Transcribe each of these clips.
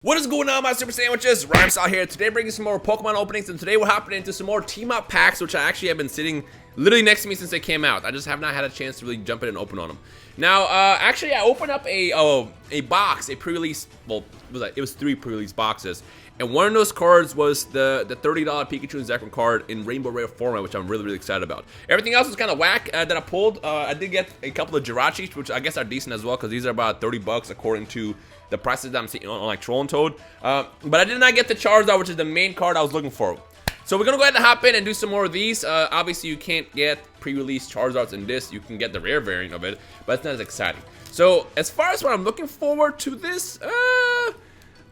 What is going on, my super sandwiches? Rhymestyle here. Today bringing some more Pokemon openings, and today we're hopping into some more team up packs, which I actually have been sitting literally next to me since they came out. I just have not had a chance to really jump in and open on them. Now, actually, I opened up a box, a pre-release. Well, it was 3 pre-release boxes, and one of those cards was the $30 Pikachu and Zekrom card in Rainbow Rare format, which I'm really excited about. Everything else was kind of whack that I pulled. I did get a couple of Jirachis, which I guess are decent as well, because these are about 30 bucks according to the prices that I'm seeing on like Troll and Toad. But I did not get the Charizard, which is the main card I was looking for. So we're gonna go ahead and hop in and do some more of these. Obviously, you can't get pre-release Charizards in this. You can get the rare variant of it, but it's not as exciting. So as far as what I'm looking forward to this, I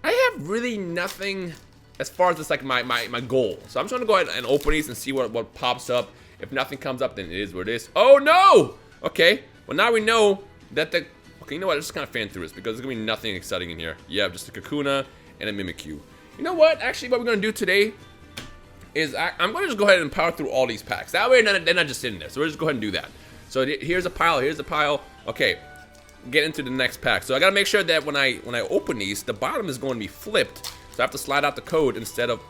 have really nothing as far as it's like my goal. So I'm just gonna go ahead and open these and see what pops up. If nothing comes up, then it is what it is. Oh no! Okay, well now we know that the... Okay, you know what? I'm just kind of fan through this because there's going to be nothing exciting in here. Yeah, just a Kakuna and a Mimikyu. You know what? Actually, what we're going to do today is I'm going to just go ahead and power through all these packs. That way, they're not just sitting there. So we'll just go ahead and do that. So here's a pile. Here's a pile. Okay, get into the next pack. So I got to make sure that when I open these, the bottom is going to be flipped. So I have to slide out the code instead of...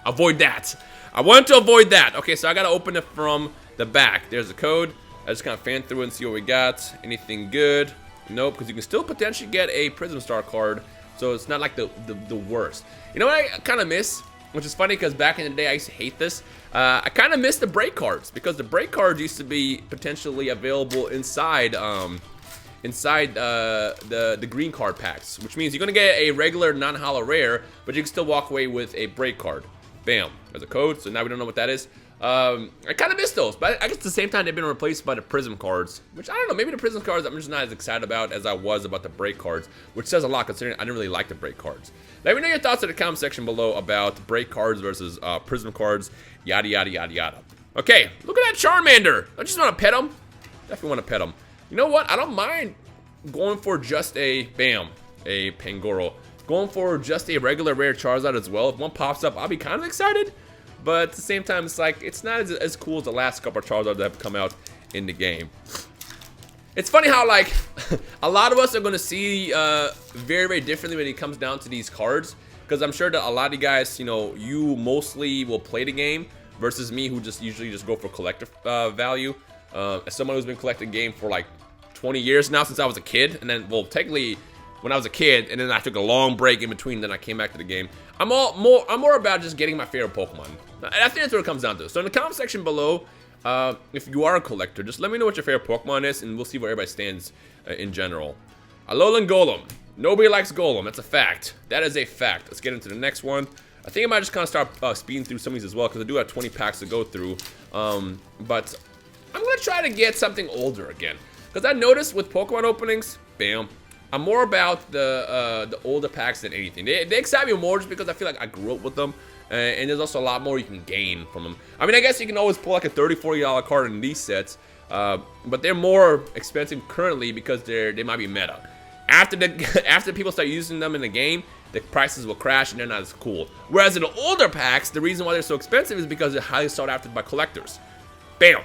Avoid that. I wanted to avoid that. Okay, so I got to open it from the back. There's the code. I just kind of fan through and see what we got. Anything good? Nope, because you can still potentially get a Prism Star card, so it's not like the worst. You know what I kind of miss? Which is funny because back in the day I used to hate this. I kind of miss the break cards because the break cards used to be potentially available inside the green card packs, which means you're gonna get a regular non-holo rare, but you can still walk away with a break card. Bam, there's a code. So now we don't know what that is. I kind of miss those, but I guess at the same time they've been replaced by the Prism cards, which I don't know, maybe the Prism cards I'm just not as excited about as I was about the break cards, which says a lot considering I didn't really like the break cards. Let me know your thoughts in the comment section below about break cards versus Prism cards, yada yada yada yada. Okay, look at that Charmander. I just want to pet him. Definitely want to pet him. You know what? I don't mind going for just a Pangoro. Going for just a regular rare Charizard as well. If one pops up, I'll be kind of excited. But at the same time, it's like, it's not as cool as the last couple of Charizards that have come out in the game. It's funny how, like, a lot of us are going to see very differently when it comes down to these cards. Because I'm sure that a lot of you guys, you know, you mostly will play the game versus me who just usually just go for collector value. As someone who's been collecting game for like 20 years now since I was a kid. And then, well, technically... when I was a kid, and then I took a long break in between, then I came back to the game. I'm more about just getting my favorite Pokemon. I think that's what it comes down to. So in the comment section below, if you are a collector, just let me know what your favorite Pokemon is, and we'll see where everybody stands in general. Alolan Golem. Nobody likes Golem. That's a fact. That is a fact. Let's get into the next one. I think I might just kind of start speeding through some of these as well, because I do have 20 packs to go through. But I'm going to try to get something older again. Because I noticed with Pokemon openings, bam, I'm more about the older packs than anything. They excite me more just because I feel like I grew up with them. And there's also a lot more you can gain from them. I mean, I guess you can always pull like a $30, $40 card in these sets. But they're more expensive currently because they might be meta. After people start using them in the game, the prices will crash and they're not as cool. Whereas in the older packs, the reason why they're so expensive is because they're highly sought after by collectors. Bam!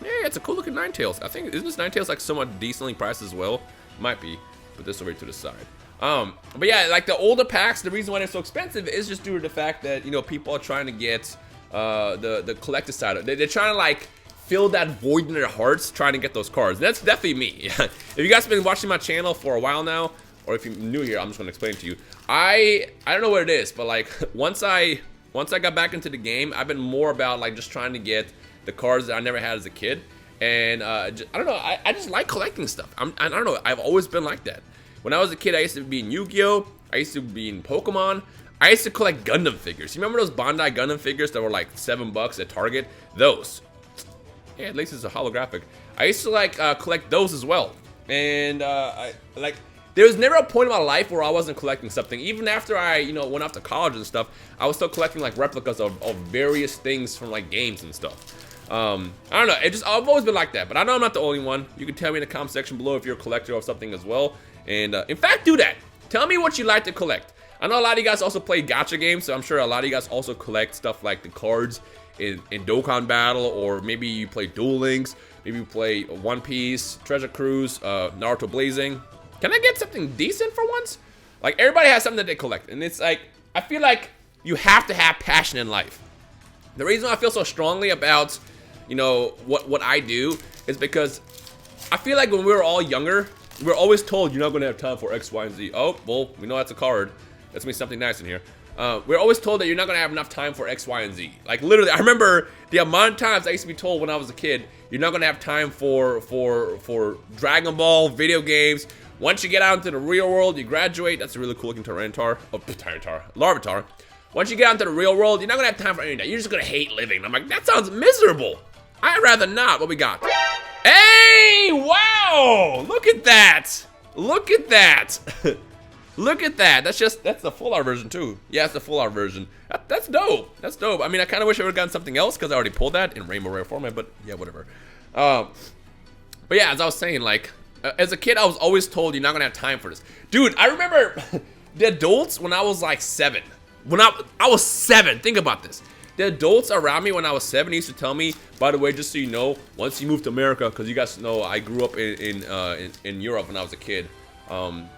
Yeah, it's a cool looking Ninetales. I think, isn't this Ninetales like somewhat decently priced as well? Might be. Put this over to the side. But yeah, like the older packs, the reason why they're so expensive is just due to the fact that, you know, people are trying to get the collector side of it. They're trying to like fill that void in their hearts, trying to get those cards. That's definitely me. If you guys have been watching my channel for a while now, or if you're new here, I'm just gonna explain it to you. I don't know what it is, but like once I got back into the game, I've been more about like just trying to get the cards that I never had as a kid. And I don't know, I just like collecting stuff. I don't know, I've always been like that. When I was a kid, I used to be in Yu-Gi-Oh! I used to be in Pokemon. I used to collect Gundam figures. You remember those Bandai Gundam figures that were like $7 at Target? Those. Yeah, at least it's a holographic. I used to like collect those as well. And there was never a point in my life where I wasn't collecting something. Even after I, you know, went off to college and stuff, I was still collecting like replicas of various things from like games and stuff. I don't know, I've always been like that, but I know I'm not the only one. You can tell me in the comment section below if you're a collector of something as well. And in fact, do that. Tell me what you like to collect. I know a lot of you guys also play gacha games, so I'm sure a lot of you guys also collect stuff like the cards in Dokkan Battle, or maybe you play Duel Links, maybe you play One Piece, Treasure Cruise, Naruto Blazing. Can I get something decent for once? Like, everybody has something that they collect. And it's like, I feel like you have to have passion in life. The reason I feel so strongly about, you know, what I do is because I feel like when we were all younger, we were always told you're not going to have time for X, Y, and Z. Oh, well, we know that's a card. That's going to be something nice in here. We're always told that you're not going to have enough time for X, Y, and Z. Like, literally, I remember the amount of times I used to be told when I was a kid, you're not going to have time for Dragon Ball, video games. Once you get out into the real world, you graduate. That's a really cool looking Tyranitar. Oh, Tyranitar. Larvitar. Once you get out into the real world, you're not going to have time for any of that. You're just going to hate living. I'm like, that sounds miserable. I'd rather not. What we got? Hey, wow. Look at that. Look at that. Look at that. That's the full art version too. Yeah, it's the full art version. That's dope. That's dope. I mean, I kind of wish I would have gotten something else because I already pulled that in Rainbow Rare format, but yeah, whatever. But yeah, as I was saying, like, as a kid, I was always told you're not going to have time for this. Dude, I remember the adults when I was like 7. When I was 7, think about this. The adults around me when I was 7 used to tell me, by the way, just so you know, once you move to America, because you guys know I grew up in Europe when I was a kid. When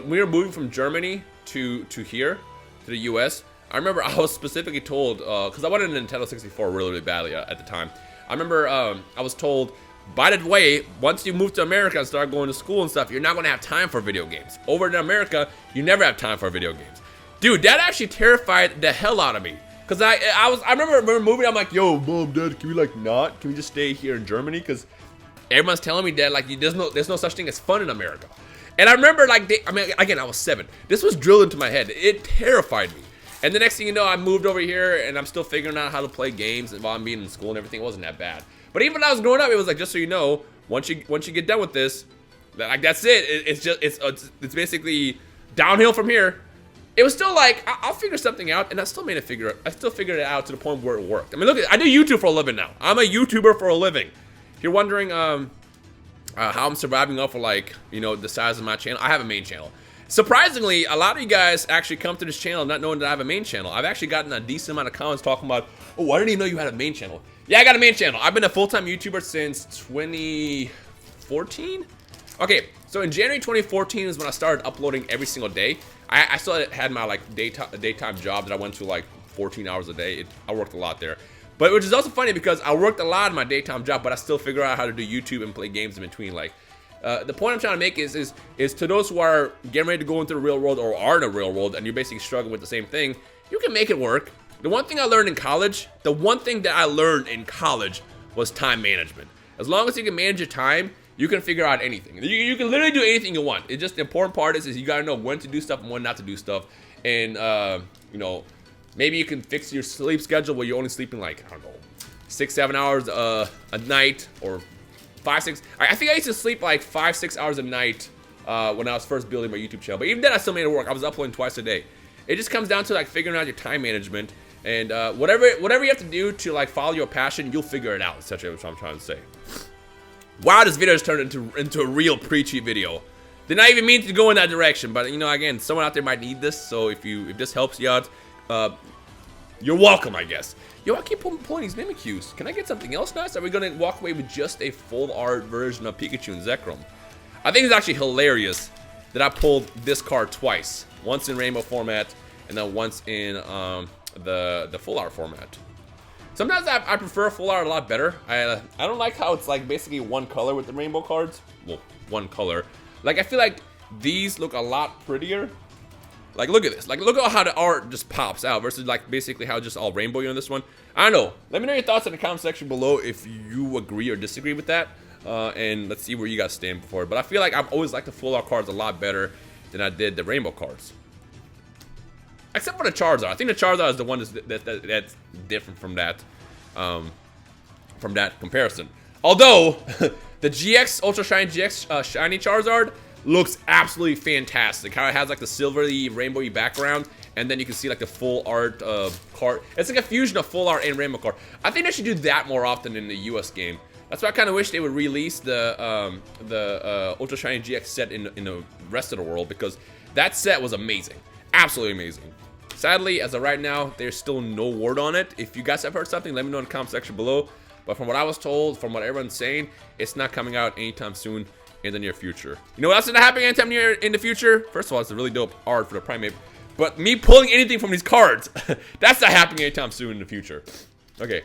we were moving from Germany to here, to the US, I remember I was specifically told, because I wanted a Nintendo 64 really, really badly at the time. I remember I was told, by the way, once you move to America and start going to school and stuff, you're not going to have time for video games. Over in America, you never have time for video games. Dude, that actually terrified the hell out of me. Because I remember moving, I'm like, yo, mom, dad, can we like not? Can we just stay here in Germany? Because everyone's telling me that like there's no such thing as fun in America. And I remember like, again, I was 7. This was drilled into my head. It terrified me. And the next thing you know, I moved over here and I'm still figuring out how to play games while I'm being in school and everything. It wasn't that bad. But even when I was growing up, it was like, just so you know, once you get done with this, like that's it. It's basically downhill from here. It was still like, I'll figure something out, and I still figured it out to the point where it worked. I mean, look, I do YouTube for a living now. I'm a YouTuber for a living. If you're wondering how I'm surviving off of like, you know, the size of my channel, I have a main channel. Surprisingly, a lot of you guys actually come to this channel not knowing that I have a main channel. I've actually gotten a decent amount of comments talking about, oh, I didn't even know you had a main channel. Yeah, I got a main channel. I've been a full-time YouTuber since 2014. Okay, so in January 2014 is when I started uploading every single day. I still had my like daytime job that I went to like 14 hours a day. I worked a lot there. But which is also funny because I worked a lot in my daytime job, but I still figure out how to do YouTube and play games in between. Like, the point I'm trying to make is to those who are getting ready to go into the real world or are in the real world and you're basically struggling with the same thing, you can make it work. The one thing I learned in college was time management. As long as you can manage your time, you can figure out anything. You can literally do anything you want. It's just the important part is you gotta know when to do stuff and when not to do stuff. And you know, maybe you can fix your sleep schedule where you're only sleeping like, I don't know, 6-7 hours a night, or 5-6. I think I used to sleep like 5-6 hours a night when I was first building my YouTube channel. But even then, I still made it work. I was uploading twice a day. It just comes down to like figuring out your time management, and whatever you have to do to like follow your passion, you'll figure it out. Essentially, what I'm trying to say. Wow, this video has turned into a real preachy video. Did not even mean to go in that direction, but you know, again, someone out there might need this. So if this helps you out, you're welcome, I guess. Yo, I keep pulling these Mimikyus. Can I get something else nice? Are we gonna walk away with just a full art version of Pikachu and Zekrom? I think it's actually hilarious that I pulled this card twice. Once in rainbow format, and then once in the full art format. Sometimes I prefer full art a lot better. I don't like how it's like basically one color with the rainbow cards. Well, one color. Like, I feel like these look a lot prettier. Like, look at this. Like, look at how the art just pops out versus like basically how just all rainbow on this one. I don't know. Let me know your thoughts in the comment section below if you agree or disagree with that. And let's see where you guys stand before. But I feel like I've always liked the full art cards a lot better than I did the rainbow cards. Except for the Charizard. I think the Charizard is the one that's different from that comparison. Although the GX Ultra Shiny GX Shiny Charizard looks absolutely fantastic. How it has like the silvery rainbowy background, and then you can see like the full art card. It's like a fusion of full art and rainbow card. I think they should do that more often in the US game. That's why I kind of wish they would release the Ultra Shiny GX set in the rest of the world, because that set was amazing. Absolutely amazing. Sadly, as of right now, there's still no word on it. If you guys have heard something, let me know in the comment section below. But from what I was told, from what everyone's saying, it's not coming out anytime soon. in the near future. You know what else is happening anytime near in the future? First of all, it's a really dope art for the Primate. But me pulling anything from these cards, that's not happening anytime soon in the future. Okay.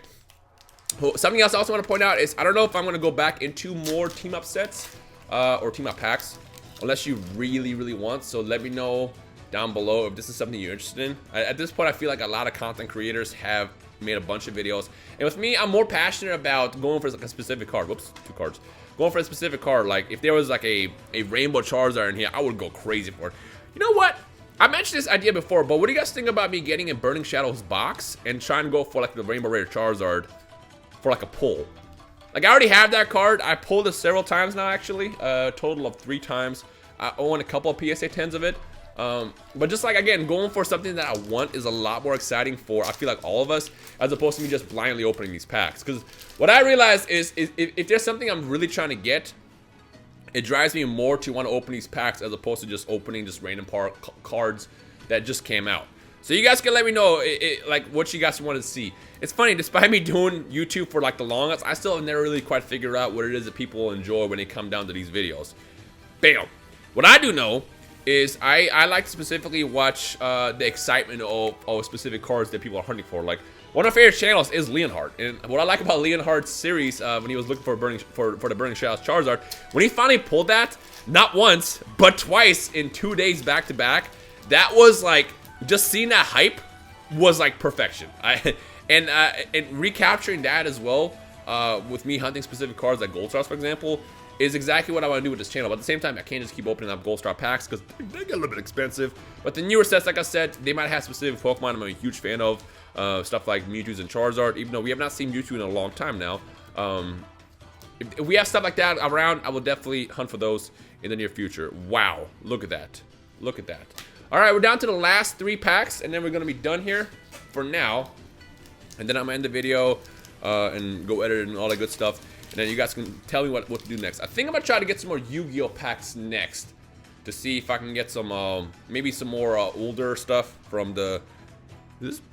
Something else I also want to point out is I don't know if I'm going to go back into more team-up sets or team-up packs. Unless you really want. So let me know down below if this is something you're interested in. At this point, I feel like a lot of content creators have made a bunch of videos. And with me, I'm more passionate about going for like a specific card. Whoops, 2 cards. Going for a specific card. Like if there was like a Rainbow Charizard in here, I would go crazy for it. You know what? I mentioned this idea before, but what do you guys think about me getting a Burning Shadows box and trying to go for like the Rainbow Rare Charizard for like a pull? Like I already have that card. I pulled it several times now actually. A total of 3 times. I own a couple of PSA 10s of it. But just like again, going for something that I want is a lot more exciting for I feel like all of us, as opposed to me just blindly opening these packs. Because what I realize is if there's something I'm really trying to get, it drives me more to want to open these packs as opposed to just opening just random cards that just came out. So you guys can let me know like what you guys want to see. It's funny, despite me doing YouTube for like the longest, I still have never really quite figured out what it is that people enjoy when they come down to these videos. Bam. What I do know is I like to specifically watch the excitement of specific cards that people are hunting for. Like one of my favorite channels is Leonhardt, and what I like about Leonhardt's series when he was looking for the Burning Shadows Charizard, when he finally pulled that, not once but twice in 2 days back to back, that was like just seeing that hype was like perfection. And recapturing that as well with me hunting specific cards like Gold Stars, for example, is exactly what I want to do with this channel. But at the same time, I can't just keep opening up Gold Star packs because they get a little bit expensive. But the newer sets, like I said, they might have specific Pokemon I'm a huge fan of. Stuff like Mewtwo's and Charizard, even though we have not seen Mewtwo in a long time now. If we have stuff like that around, I will definitely hunt for those in the near future. Wow, look at that. Look at that. All right, we're down to the last 3 packs, and then we're going to be done here for now. And then I'm going to end the video and go edit it and all that good stuff. And then you guys can tell me what to do next. I think I'm going to try to get some more Yu-Gi-Oh packs next to see if I can get some, maybe some more older stuff from the...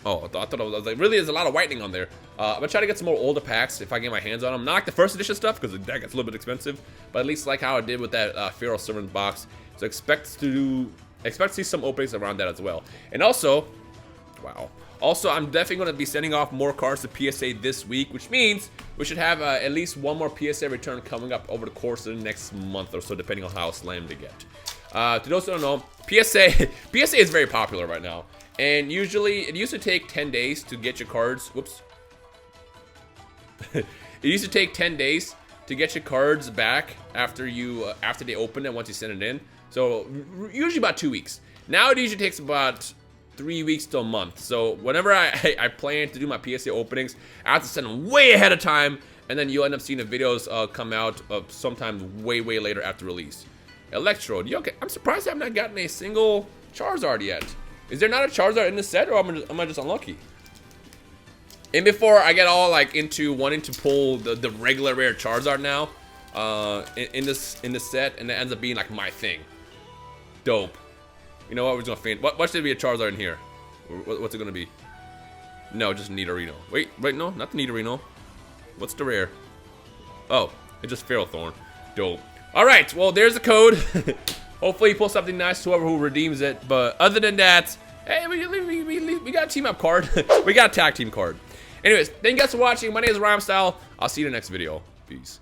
Oh, I thought it was like, really, there's a lot of whitening on there. I'm going to try to get some more older packs if I get my hands on them. Not like the first edition stuff, because that gets a little bit expensive. But at least like how I did with that Pharaoh Servant box. So expect to see some openings around that as well. And also, wow. Also, I'm definitely going to be sending off more cards to PSA this week, which means we should have at least 1 more PSA return coming up over the course of the next month or so, depending on how slammed they get. To those who don't know, PSA is very popular right now. And usually, it used to take 10 days to get your cards. Whoops. It used to take 10 days to get your cards back after they open it once you send it in. So, usually about 2 weeks. Now, it usually takes about 3 weeks to a month. So whenever I plan to do my PSA openings, I have to send them way ahead of time, and then you'll end up seeing the videos come out sometimes way later after release. Electrode, okay. I'm surprised I have not gotten a single Charizard yet. Is there not a Charizard in this set, or am I just unlucky? And before I get all like into wanting to pull the regular rare Charizard now in this set, and it ends up being like my thing. Dope. You know what? We're just gonna faint. What should be a Charizard in here? What's it gonna be? No, just Nidorino. Wait, no, not the Nidorino. What's the rare? Oh, it's just Ferrothorn. Dope. All right, well, there's the code. Hopefully, you pull something nice to whoever who redeems it. But other than that, hey, we got a team up card. We got a tag team card. Anyways, thank you guys for watching. My name is Rhymestyle. I'll see you in the next video. Peace.